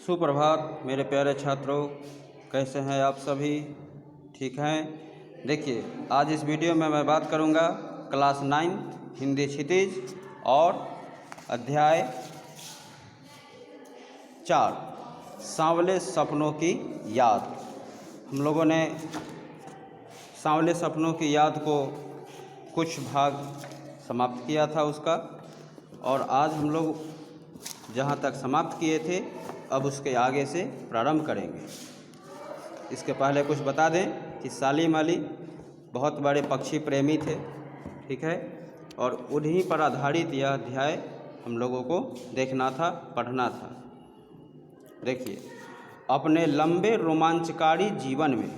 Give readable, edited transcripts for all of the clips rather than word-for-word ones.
सुप्रभात मेरे प्यारे छात्रों, कैसे हैं आप सभी? ठीक हैं। देखिए, आज इस वीडियो में मैं बात करूंगा क्लास 9 हिंदी क्षितिज और अध्याय 4 सांवले सपनों की याद। हम लोगों ने सांवले सपनों की याद को कुछ भाग समाप्त किया था उसका, और आज हम लोग जहाँ तक समाप्त किए थे अब उसके आगे से प्रारंभ करेंगे। इसके पहले कुछ बता दें कि सालिम अली बहुत बड़े पक्षी प्रेमी थे, ठीक है, और उन्हीं पर आधारित यह अध्याय हम लोगों को देखना था, पढ़ना था। देखिए, अपने लंबे रोमांचकारी जीवन में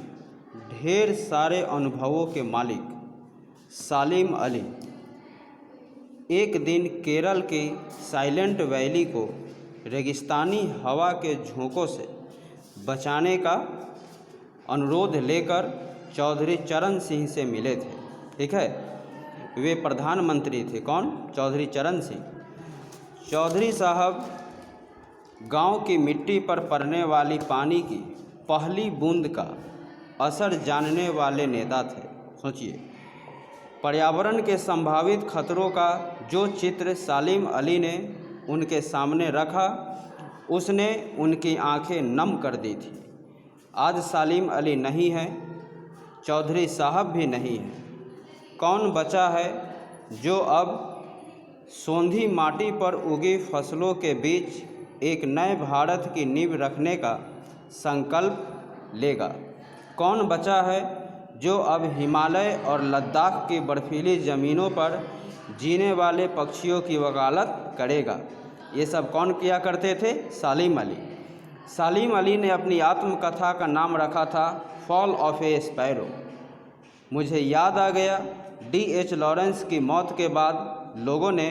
ढेर सारे अनुभवों के मालिक सालिम अली एक दिन केरल के साइलेंट वैली को रेगिस्तानी हवा के झोंकों से बचाने का अनुरोध लेकर चौधरी चरण सिंह से मिले थे। ठीक है, वे प्रधानमंत्री थे। कौन? चौधरी चरण सिंह। चौधरी साहब गांव की मिट्टी पर पड़ने वाली पानी की पहली बूंद का असर जानने वाले नेता थे। सोचिए, पर्यावरण के संभावित खतरों का जो चित्र सालिम अली ने उनके सामने रखा, उसने उनकी आंखें नम कर दी थी। आज सालिम अली नहीं है, चौधरी साहब भी नहीं हैं। कौन बचा है जो अब सोंधी माटी पर उगी फसलों के बीच एक नए भारत की नींव रखने का संकल्प लेगा? कौन बचा है जो अब हिमालय और लद्दाख की बर्फीली ज़मीनों पर जीने वाले पक्षियों की वकालत करेगा? ये सब कौन किया करते थे? सालिम अली। सालिम अली ने अपनी आत्मकथा का नाम रखा था फॉल ऑफ ए स्पैरो। मुझे याद आ गया, D.H. लॉरेंस की मौत के बाद लोगों ने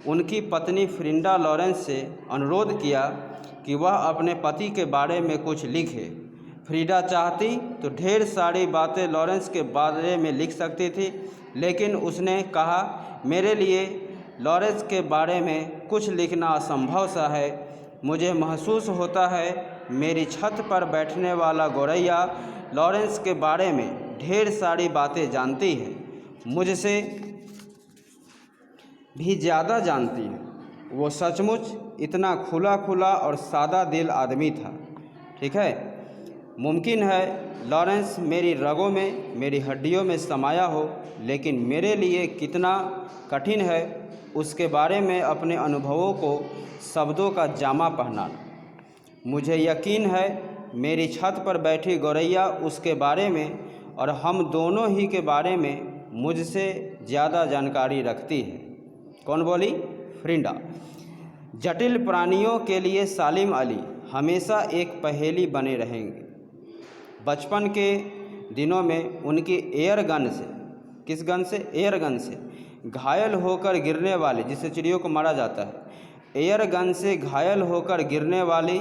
उनकी पत्नी फ्रिंडा लॉरेंस से अनुरोध किया कि वह अपने पति के बारे में कुछ लिखे। फ्रीडा चाहती तो ढेर सारी बातें लॉरेंस के बारे में लिख सकती थी, लेकिन उसने कहा, मेरे लिए लॉरेंस के बारे में कुछ लिखना असंभव सा है। मुझे महसूस होता है मेरी छत पर बैठने वाला गौरैया लॉरेंस के बारे में ढेर सारी बातें जानती है, मुझसे भी ज़्यादा जानती है। वो सचमुच इतना खुला खुला और सादा दिल आदमी था। ठीक है, मुमकिन है लॉरेंस मेरी रगों में, मेरी हड्डियों में समाया हो, लेकिन मेरे लिए कितना कठिन है उसके बारे में अपने अनुभवों को शब्दों का जामा पहनाना। मुझे यकीन है मेरी छत पर बैठी गौरैया उसके बारे में और हम दोनों ही के बारे में मुझसे ज़्यादा जानकारी रखती है। कौन बोली? फ्रिंडा। जटिल प्राणियों के लिए सालिम अली हमेशा एक पहेली बने रहेंगे। बचपन के दिनों में उनकी एयर गन से, किस गन से? एयर गन से घायल होकर गिरने वाली, जिससे चिड़ियों को मारा जाता है, एयर गन से घायल होकर गिरने वाली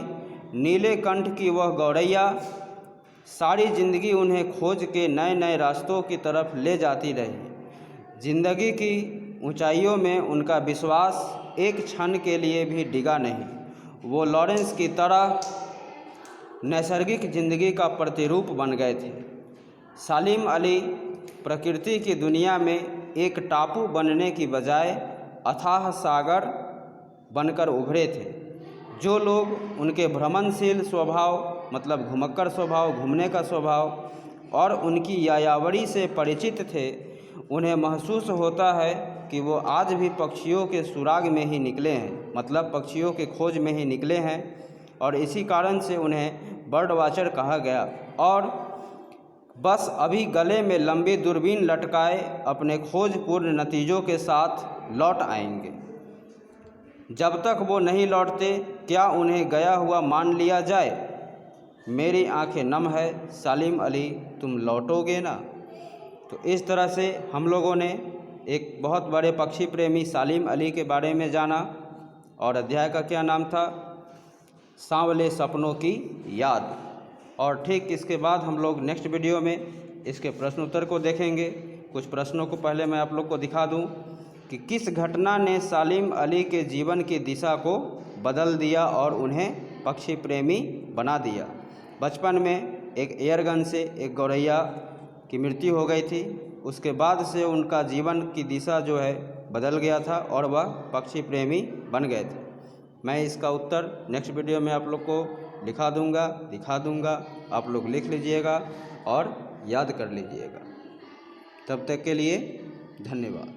नीले कंठ की वह गौरैया सारी ज़िंदगी उन्हें खोज के नए नए रास्तों की तरफ ले जाती रही। ज़िंदगी की ऊंचाइयों में उनका विश्वास एक क्षण के लिए भी डिगा नहीं। वो लॉरेंस की तरह नैसर्गिक ज़िंदगी का प्रतिरूप बन गए थे। सालिम अली प्रकृति की दुनिया में एक टापू बनने की बजाय अथाह सागर बनकर उभरे थे। जो लोग उनके भ्रमणशील स्वभाव, मतलब घुमक्कड़ स्वभाव, घूमने का स्वभाव और उनकी यायावरी से परिचित थे, उन्हें महसूस होता है कि वो आज भी पक्षियों के सुराग में ही निकले हैं, मतलब पक्षियों के खोज में ही निकले हैं, और इसी कारण से उन्हें बर्ड वाचर कहा गया। और बस अभी गले में लंबी दूरबीन लटकाए अपने खोजपूर्ण नतीजों के साथ लौट आएंगे। जब तक वो नहीं लौटते, क्या उन्हें गया हुआ मान लिया जाए? मेरी आंखें नम है सालिम अली, तुम लौटोगे ना? तो इस तरह से हम लोगों ने एक बहुत बड़े पक्षी प्रेमी सालिम अली के बारे में जाना, और अध्याय का क्या नाम था? सांवले सपनों की याद। और ठीक इसके बाद हम लोग नेक्स्ट वीडियो में इसके प्रश्न उत्तर को देखेंगे। कुछ प्रश्नों को पहले मैं आप लोग को दिखा दूं कि किस घटना ने सालिम अली के जीवन की दिशा को बदल दिया और उन्हें पक्षी प्रेमी बना दिया। बचपन में एक एयरगन से एक गौरैया की मृत्यु हो गई थी। उसके बाद से उनका जीवन की दिशा जो है बदल गया था और वह पक्षी प्रेमी बन गए थे। मैं इसका उत्तर नेक्स्ट वीडियो में आप लोग को दिखा दूंगा। आप लोग लिख लीजिएगा और याद कर लीजिएगा। तब तक के लिए धन्यवाद।